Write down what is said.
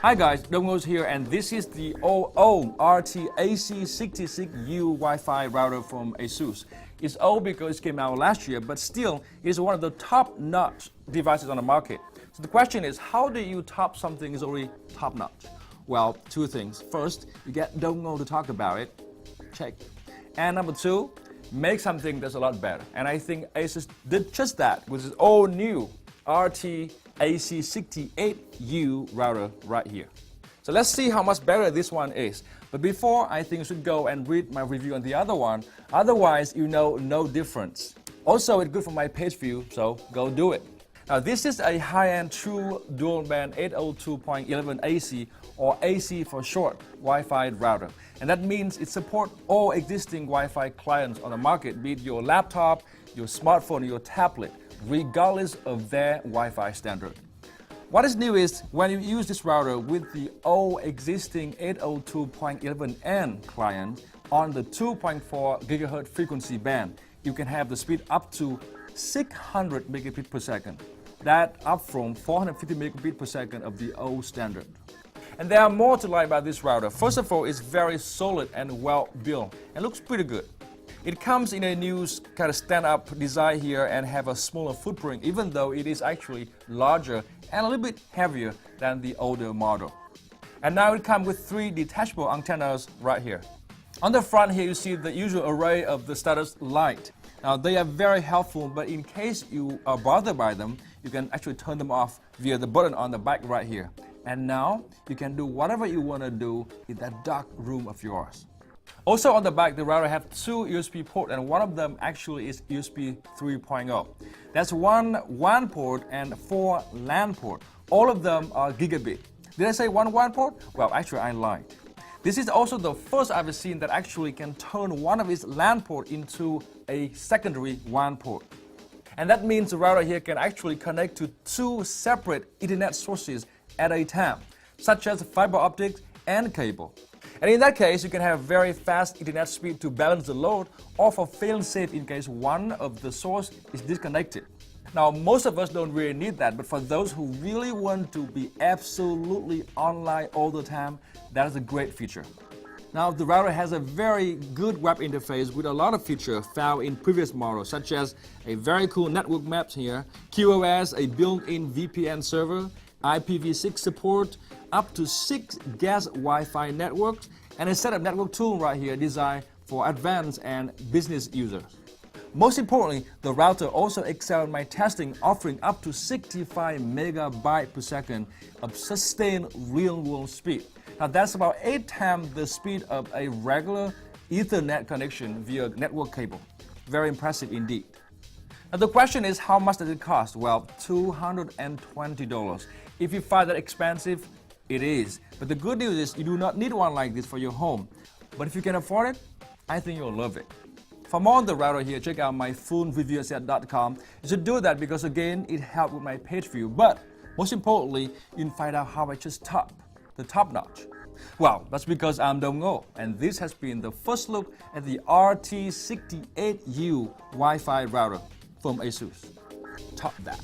Hi guys, Dongos here, and this is the old RT-AC66U Wi-Fi router from ASUS. It's old because it came out last year, but still is one of the top-notch devices on the market. So the question is, how do you top something is already top-notch? Well, two things. First, you get Dongo to talk about it. Check. And number two, make something that's a lot better. And I think ASUS did just that with its all new RT-AC68U router right here. So let's see how much better this one is. But before, I think you should go and read my review on the other one. Otherwise, you know no difference. Also, it's good for my page view, so go do it. Now, this is a high-end true dual-band 802.11 AC, or AC for short, Wi-Fi router. And that means it supports all existing Wi-Fi clients on the market, be it your laptop, your smartphone, your tablet, regardless of their Wi-Fi standard. What is new is when you use this router with the old existing 802.11n client on the 2.4 GHz frequency band, you can have the speed up to 600 megabits per second. That up from 450 megabits per second of the old standard. And there are more to like about this router. First of all, it's very solid and well built and looks pretty good. It comes in a new kind of stand-up design here and have a smaller footprint, even though it is actually larger and a little bit heavier than the older model. And now it comes with 3 detachable antennas right here. On the front here, you see the usual array of the status light. Now they are very helpful, but in case you are bothered by them, you can actually turn them off via the button on the back right here. And now you can do whatever you want to do in that dark room of yours. Also on the back, the router has 2 USB ports, and one of them actually is USB 3.0. That's one WAN port and 4 LAN port. All of them are gigabit. Did I say one WAN port? Well, actually I lied. This is also the first I've seen that actually can turn one of its LAN port into a secondary WAN port. And that means the router here can actually connect to 2 separate Ethernet sources at a time, such as fiber optics and cable. And in that case, you can have very fast Ethernet speed to balance the load, or for fail-safe in case one of the source is disconnected. Now, most of us don't really need that, but for those who really want to be absolutely online all the time, that is a great feature. Now, the router has a very good web interface with a lot of features found in previous models, such as a very cool network maps here, QoS, a built-in VPN server, IPv6 support, up to 6 guest Wi-Fi networks, and a set of network tools right here designed for advanced and business users. Most importantly, the router also excelled in my testing, offering up to 65 megabytes per second of sustained real-world speed. Now that's about 8 times the speed of a regular Ethernet connection via network cable. Very impressive indeed. Now the question is, how much does it cost? Well, $220. If you find that expensive, it is. But the good news is you do not need one like this for your home. But if you can afford it, I think you'll love it. For more on the router here, check out my full review at cnet.com. You should do that because again, it helps with my page view. But most importantly, you can find out how I just top the top notch. Well, that's because I'm Dongo, and this has been the first look at the RT-68U Wi-Fi router from ASUS. Top that.